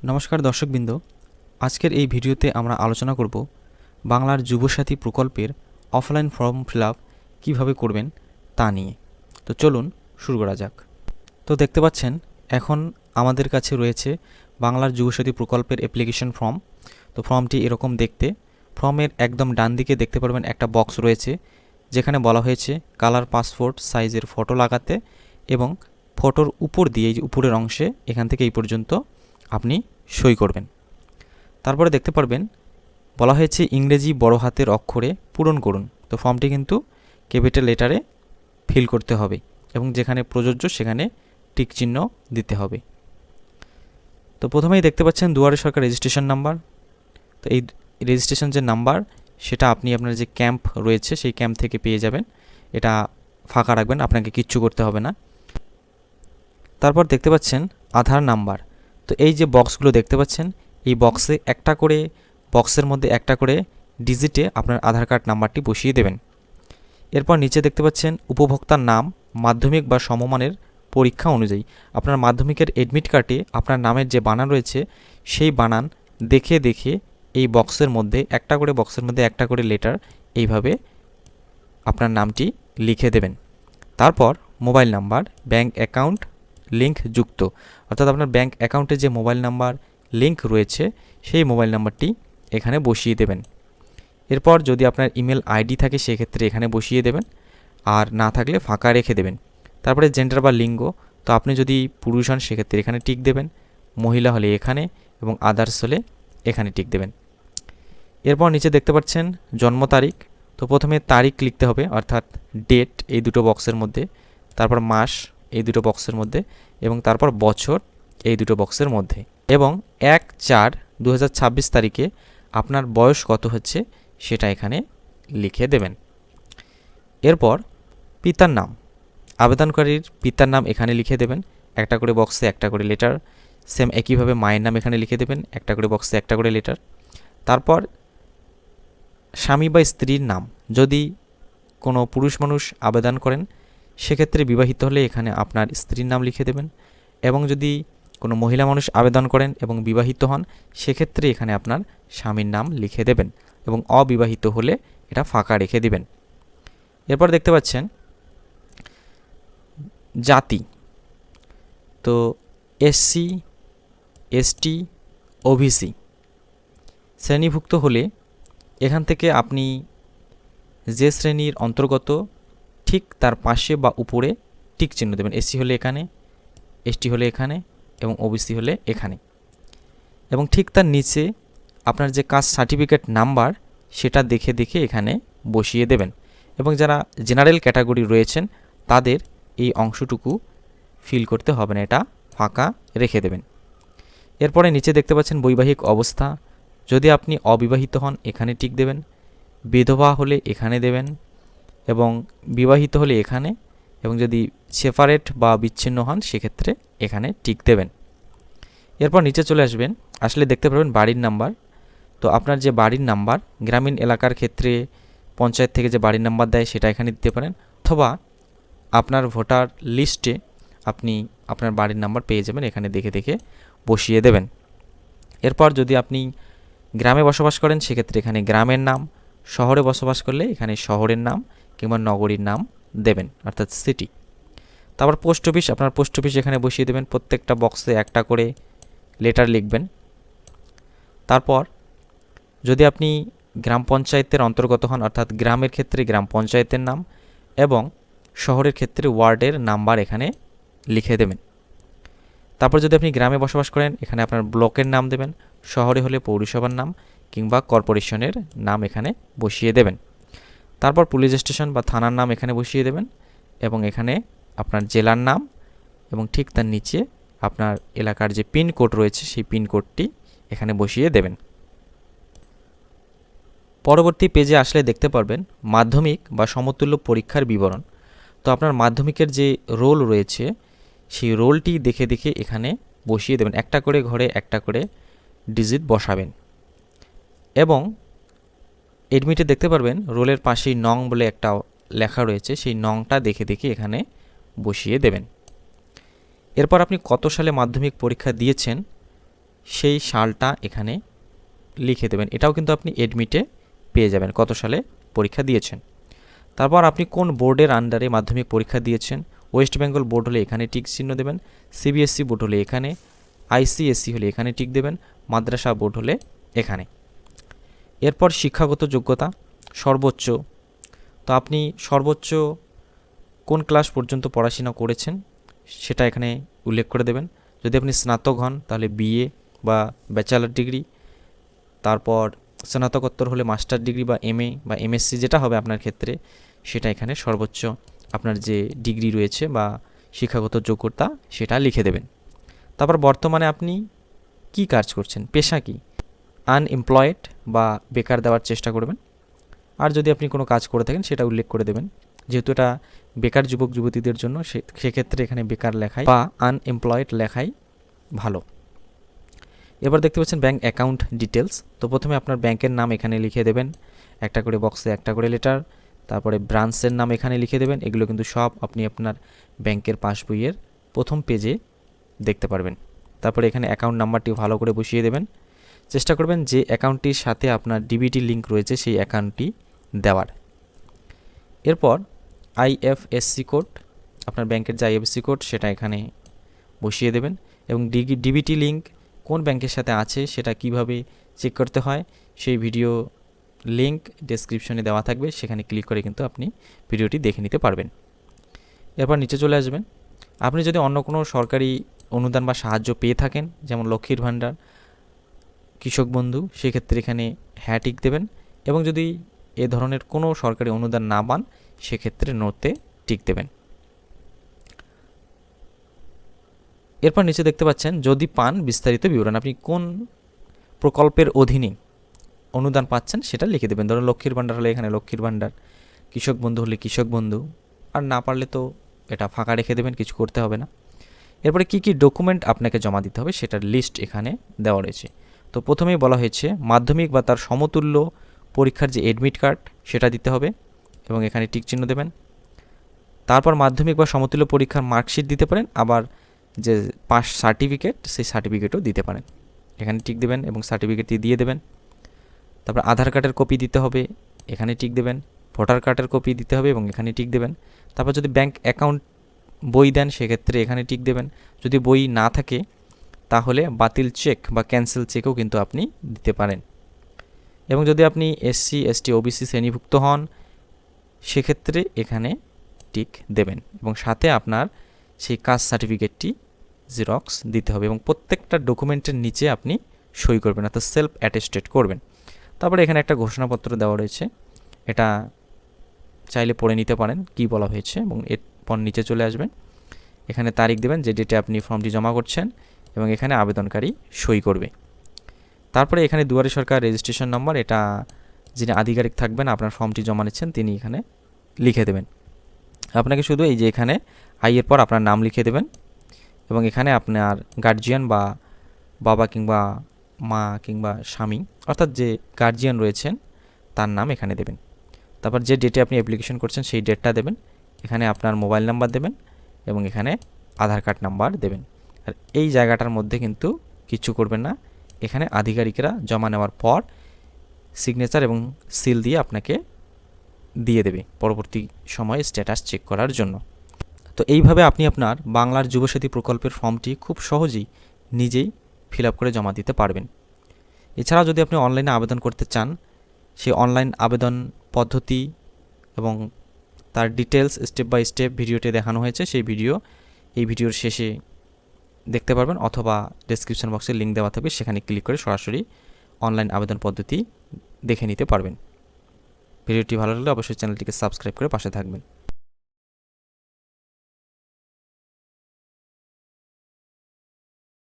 নমস্কার দর্শকবৃন্দ, আজকের এই ভিডিওতে আমরা আলোচনা করব বাংলার যুবসাথী প্রকল্পের অফলাইন ফর্ম ফিল আপ কীভাবে করবেন তা নিয়ে। তো চলুন শুরু করা যাক। তো দেখতে পাচ্ছেন এখন আমাদের কাছে রয়েছে বাংলার যুবসাথী প্রকল্পের অ্যাপ্লিকেশন ফর্ম। তো ফর্মটি এরকম দেখতে। ফর্মের একদম ডান দিকে দেখতে পারবেন একটা বক্স রয়েছে যেখানে বলা হয়েছে কালার পাসপোর্ট সাইজের ফটো লাগাতে এবং ফটোর উপর দিয়ে এই যে উপরের অংশে এখান থেকে এই পর্যন্ত আপনি সই করবেন। তারপরে দেখতে পারবেন বলা হয়েছে ইংরেজি বড় হাতের অক্ষরে পূরণ করুন। তো ফর্মটি কিন্তু ক্যাপিটাল লেটারে ফিল করতে হবে এবং যেখানে প্রযোজ্য সেখানে টিক চিহ্ন দিতে হবে। তো প্রথমেই দেখতে পাচ্ছেন দুয়ারে সরকার রেজিস্ট্রেশন নাম্বার। তো এই রেজিস্ট্রেশন যে নাম্বার সেটা আপনি আপনার যে ক্যাম্প রয়েছে সেই ক্যাম্প থেকে পেয়ে যাবেন। এটা ফাঁকা রাখবেন, আপনাকে কিচ্ছু করতে হবে না। তারপর দেখতে পাচ্ছেন আধার নাম্বার। তো এই যে বক্সগুলো দেখতে পাচ্ছেন এই বক্সের মধ্যে একটা করে ডিজিটে আপনার আধার কার্ড নাম্বারটি বসিয়ে দেবেন। এরপর নিচে দেখতে পাচ্ছেন উপভোক্তার নাম মাধ্যমিক বা সমমানের পরীক্ষা অনুযায়ী। আপনার মাধ্যমিকের অ্যাডমিট কার্ডে আপনার নামের যে বানান রয়েছে সেই বানান দেখে দেখে এই বক্সের মধ্যে একটা করে লেটার এইভাবে আপনার নামটি লিখে দেবেন। তারপর mobile number bank account link যুক্ত, অর্থাৎ আপনার ব্যাংক অ্যাকাউন্টে যে মোবাইল নাম্বার লিঙ্ক রয়েছে সেই মোবাইল নাম্বারটি এখানে বসিয়ে দেবেন। এরপর যদি আপনার ইমেল আইডি থাকে সেক্ষেত্রে এখানে বসিয়ে দেবেন, আর না থাকলে ফাঁকা রেখে দেবেন। তারপরে জেন্ডার বা লিঙ্গ, তো আপনি যদি পুরুষ হন সেক্ষেত্রে এখানে টিক দেবেন, মহিলা হলে এখানে এবং আদার্স হলে এখানে টিক দেবেন। এরপর নিচে দেখতে পাচ্ছেন জন্ম তারিখ। তো প্রথমে তারিখ লিখতে হবে, অর্থাৎ ডেট এই দুটো বক্সের মধ্যে, তারপর মাস এই দুটো বক্সের মধ্যে এবং তারপর বছর এই দুটো বক্সের মধ্যে, এবং 1/4/2026 তারিখে আপনার বয়স কত হচ্ছে সেটা এখানে লিখে দেবেন। এরপর পিতার নাম, আবেদনকারীর পিতার নাম এখানে লিখে দেবেন, একটা করে বক্সে একটা করে লেটার। সেম একইভাবে মায়ের নাম এখানে লিখে দেবেন, একটা করে বক্সে একটা করে লেটার। তারপর স্বামী বা স্ত্রীর নাম, যদি কোনো পুরুষ মানুষ আবেদন করেন সেক্ষেত্রে বিবাহিত হলে এখানে আপনার স্ত্রীর নাম লিখে দেবেন, এবং যদি কোনো মহিলা মানুষ আবেদন করেন এবং বিবাহিত হন সেক্ষেত্রে এখানে আপনার স্বামীর নাম লিখে দেবেন, এবং অবিবাহিত হলে এটা ফাঁকা রেখে দিবেন। এরপর দেখতে পাচ্ছেন জাতি। তো এসসি এসটি ওবিসি শ্রেণীভুক্ত হলে এখান থেকে আপনি যে শ্রেণীর অন্তর্গত ঠিক তার পাশে বা উপরে টিক চিহ্ন দেবেন। এসসি হলে এখানে, এসটি হলে এখানে এবং ওবিসি হলে এখানে, এবং ঠিক তার নিচে আপনার যে কাস্ট সার্টিফিকেট নাম্বার সেটা দেখে দেখে এখানে বসিয়ে দেবেন। এবং যারা জেনারেল ক্যাটাগরি রয়েছেন তাদের এই অংশটুকু ফিল করতে হবে না, এটা ফাঁকা রেখে দেবেন। এরপরে নিচে দেখতে পাচ্ছেন বৈবাহিক অবস্থা। যদি আপনি অবিবাহিত হন এখানে টিক দেবেন, বিধবা হলে এখানে দেবেন, এবং বিবাহিত হলে এখানে, এবং যদি সেপারেট বা বিচ্ছিন্ন হন সেক্ষেত্রে এখানে টিক দেবেন। এরপর নিচে চলে আসলে দেখতে পাবেন বাড়ির নাম্বার। তো আপনার যে বাড়ির নাম্বার গ্রামীণ এলাকার ক্ষেত্রে পঞ্চায়েত থেকে যে বাড়ির নাম্বার দেয় সেটা এখানে দিতে পারেন, অথবা আপনার ভোটার লিস্টে আপনি আপনার বাড়ির নাম্বার পেয়ে যাবেন, এখানে দেখে দেখে বসিয়ে দেবেন। এরপর যদি আপনি গ্রামে বসবাস করেন সেক্ষেত্রে এখানে গ্রামের নাম, শহরে বসবাস করলে এখানে শহরের নাম কিংবা নগরীর নাম দেবেন, অর্থাৎ সিটি। তারপর পোস্ট অফিস, আপনার পোস্ট অফিস এখানে বসিয়ে দেবেন, প্রত্যেকটা বক্সে একটা করে লেটার লিখবেন। তারপর যদি আপনি গ্রাম পঞ্চায়েতের অন্তর্গত হন, অর্থাৎ গ্রামের ক্ষেত্রে গ্রাম পঞ্চায়েতের নাম এবং শহরের ক্ষেত্রে ওয়ার্ডের নাম্বার এখানে লিখে দেবেন। তারপর যদি আপনি গ্রামে বসবাস করেন এখানে আপনার ব্লকের নাম দেবেন, শহরে হলে পৌরসভার নাম কিংবা কর্পোরেশনের নাম এখানে বসিয়ে দেবেন। তারপর পুলিশ স্টেশন বা থানার নাম এখানে বসিয়ে দেবেন, এবং এখানে আপনার জেলার নাম, এবং ঠিক তার নিচে আপনার এলাকার যে পিনকোড রয়েছে সেই পিনকোডটি এখানে বসিয়ে দেবেন। পরবর্তী পেজে আসলে দেখতে পারবেন মাধ্যমিক বা সমতুল্য পরীক্ষার বিবরণ। তো আপনার মাধ্যমিকের যে রোল রয়েছে সেই রোলটি দেখে দেখে এখানে বসিয়ে দেবেন, একটা করে ঘরে একটা করে ডিজিট বসাবেন। এবং এডমিটে দেখতে পারবেন রোলের পাশেই নং বলে একটা লেখা রয়েছে, সেই নংটা দেখে দেখে এখানে বসিয়ে দেবেন। এরপর আপনি কত সালে মাধ্যমিক পরীক্ষা দিয়েছেন সেই সালটা এখানে লিখে দেবেন। এটাও কিন্তু আপনি এডমিটে পেয়ে যাবেন কত সালে পরীক্ষা দিয়েছেন। তারপর আপনি কোন বোর্ডের আন্ডারে মাধ্যমিক পরীক্ষা দিয়েছেন। ওয়েস্ট বেঙ্গল বোর্ড হলে এখানে টিক চিহ্ন দেবেন, সিবিএসসি বোর্ড হলে এখানে, আইসিএসসি হলে এখানে টিক দেবেন, মাদ্রাসা বোর্ড হলে এখানে। এরপর শিক্ষাগত যোগ্যতা সর্বোচ্চ, তো আপনি সর্বোচ্চ কোন ক্লাস পর্যন্ত পড়াশোনা করেছেন সেটা এখানে উল্লেখ করে দেবেন। যদি আপনি স্নাতক হন তাহলে বিএ বা ব্যাচেলার ডিগ্রি, তারপর স্নাতকোত্তর হলে মাস্টার ডিগ্রি বা এমএ বা এমএসসি যেটা হবে আপনার ক্ষেত্রে, সেটা এখানে সর্বোচ্চ আপনার যে ডিগ্রি রয়েছে বা শিক্ষাগত যোগ্যতা সেটা লিখে দেবেন। তারপর বর্তমানে আপনি কি কাজ করছেন, পেশা কি, আনএমপ্লয়েড বা বেকার দেওয়ার চেষ্টা করবেন। আর যদি আপনি কোনো কাজ করে থাকেন সেটা উল্লেখ করে দেবেন, যেহেতু এটা বেকার যুবক যুবতীদের জন্য সেক্ষেত্রে এখানে বেকার লেখাই বা আনএমপ্লয়েড লেখাই ভালো। এবার দেখতে পাচ্ছেন ব্যাঙ্ক অ্যাকাউন্ট ডিটেলস। তো প্রথমে আপনার ব্যাংকের নাম এখানে লিখে দেবেন, একটা করে বক্সে একটা করে লেটার, তারপরে ব্রাঞ্চের নাম এখানে লিখে দেবেন। এগুলো কিন্তু সব আপনি আপনার ব্যাংকের পাসবইয়ের প্রথম পেজে দেখতে পারবেন। তারপরে এখানে অ্যাকাউন্ট নাম্বারটি ভালো করে বসিয়ে দেবেন। চেষ্টা করবেন যে অ্যাকাউন্টটির সাথে আপনার ডিবিটি লিঙ্ক রয়েছে সেই অ্যাকাউন্টটি দেওয়ার। এরপর আইএফএসসি কোড, আপনার ব্যাংকের যে আইএফএসসি কোড সেটা এখানে বসিয়ে দেবেন এবং ডিবিটি লিঙ্ক কোন ব্যাংকের সাথে আছে সেটা কিভাবে চেক করতে হয় সেই ভিডিও লিঙ্ক ডেসক্রিপশনে দেওয়া থাকবে, সেখানে ক্লিক করে কিন্তু আপনি ভিডিওটি দেখে নিতে পারবেন। এরপর নিচে চলে আসবেন। আপনি যদি অন্য কোনো সরকারি অনুদান বা সাহায্য পেয়ে থাকেন, যেমন লক্ষ্মীর ভাণ্ডার, কৃষক বন্ধু, সেক্ষেত্রে এখানে হ্যাঁ টিক দেবেন এবং যদি এ ধরনের কোনো সরকারি অনুদান না পান সেক্ষেত্রে নোতে টিক দেবেন। এরপর নিচে দেখতে পাচ্ছেন যদি পান বিস্তারিত বিবরণ, আপনি কোন প্রকল্পের অধীনে অনুদান পাচ্ছেন সেটা লিখে দেবেন। ধরুন লক্ষ্মীর ভাণ্ডার হলে এখানে লক্ষ্মীর ভাণ্ডার, কৃষক বন্ধু হলে কৃষক বন্ধু, আর না পারলে তো এটা ফাঁকা রেখে দেবেন, কিছু করতে হবে না। এরপরে কি কি ডকুমেন্ট আপনাকে জমা দিতে হবে সেটার লিস্ট এখানে দেওয়া রয়েছে। তো প্রথমেই বলা হয়েছে মাধ্যমিক বা তার সমতুল্য পরীক্ষার যে এডমিট কার্ড সেটা দিতে হবে এবং এখানে টিক চিহ্ন দেবেন। তারপর মাধ্যমিক বা সমতুল্য পরীক্ষার মার্কশিট দিতে পারেন, আবার যে পাস সার্টিফিকেট সেই সার্টিফিকেটও দিতে পারেন, এখানে টিক দেবেন এবং সার্টিফিকেটটি দিয়ে দেবেন। তারপর আধার কার্ডের কপি দিতে হবে, এখানে টিক দেবেন। ভোটার কার্ডের কপি দিতে হবে এবং এখানে টিক দেবেন। তারপর যদি ব্যাংক অ্যাকাউন্ট বই দেন সেক্ষেত্রে এখানে টিক দেবেন। যদি বই না থাকে তাহলে বাতিল চেক বা ক্যান্সেল চেকও কিন্তু আপনি দিতে পারেন। এবং যদি আপনি এসসি এসটি ওবিসি শ্রেণীভুক্ত হন সেক্ষেত্রে এখানে টিক দেবেন এবং সাথে আপনার সেই কাস্ট সার্টিফিকেটটি জেরক্স দিতে হবে এবং প্রত্যেকটা ডকুমেন্টের নিচে আপনি সই করবেন, অর্থাৎ সেলফ অ্যাটেস্টেড করবেন। তারপরে এখানে একটা ঘোষণাপত্র দেওয়া রয়েছে, এটা চাইলে পড়ে নিতে পারেন কি বলা হয়েছে এবং এরপর নিচে চলে আসবেন। এখানে তারিখ দেবেন যে ডেটে আপনি ফর্মটি জমা করছেন এবং এখানে আবেদনকারী সই করবে। তারপরে এখানে দুয়ারে সরকার রেজিস্ট্রেশন নম্বর, এটা যিনি আধিকারিক থাকবেন আপনার ফর্মটি জমা নিচ্ছেন তিনি এখানে লিখে দেবেন। আপনাকে শুধু এই যে এখানে আইয়ের পর আপনার নাম লিখে দেবেন এবং এখানে আপনার গার্জিয়ান বা বাবা কিংবা মা কিংবা স্বামী অর্থাৎ যে গার্জিয়ান রয়েছেন তার নাম এখানে দেবেন। তারপর যে ডেটে আপনি অ্যাপ্লিকেশন করছেন সেই ডেটটা দেবেন, এখানে আপনার মোবাইল নাম্বার দেবেন এবং এখানে আধার কার্ড নাম্বার দেবেন। আর এই জায়গাটার মধ্যে কিন্তু কিচ্ছু করবেন না, এখানে আধিকারিকরা জমা নেওয়ার পর সিগনেচার এবং সিল দিয়ে আপনাকে দিয়ে দেবে পরবর্তী সময়ে স্ট্যাটাস চেক করার জন্য। তো এইভাবে আপনি আপনার বাংলার যুবসাথী প্রকল্পের ফর্মটি খুব সহজেই নিজেই ফিল আপ করে জমা দিতে পারবেন। এছাড়াও যদি আপনি অনলাইনে আবেদন করতে চান সেই অনলাইন আবেদন পদ্ধতি এবং তার ডিটেলস স্টেপ বাই স্টেপ ভিডিওতে দেখানো হয়েছে, সেই ভিডিও এই ভিডিওর শেষে দেখতে পারবেন অথবা ডেসক্রিপশন বক্সে লিঙ্ক দেওয়া থাকবে, সেখানে ক্লিক করে সরাসরি অনলাইন আবেদন পদ্ধতি দেখে নিতে পারবেন। ভিডিওটি ভালো লাগলে অবশ্যই চ্যানেলটিকে সাবস্ক্রাইব করে পাশে থাকবেন।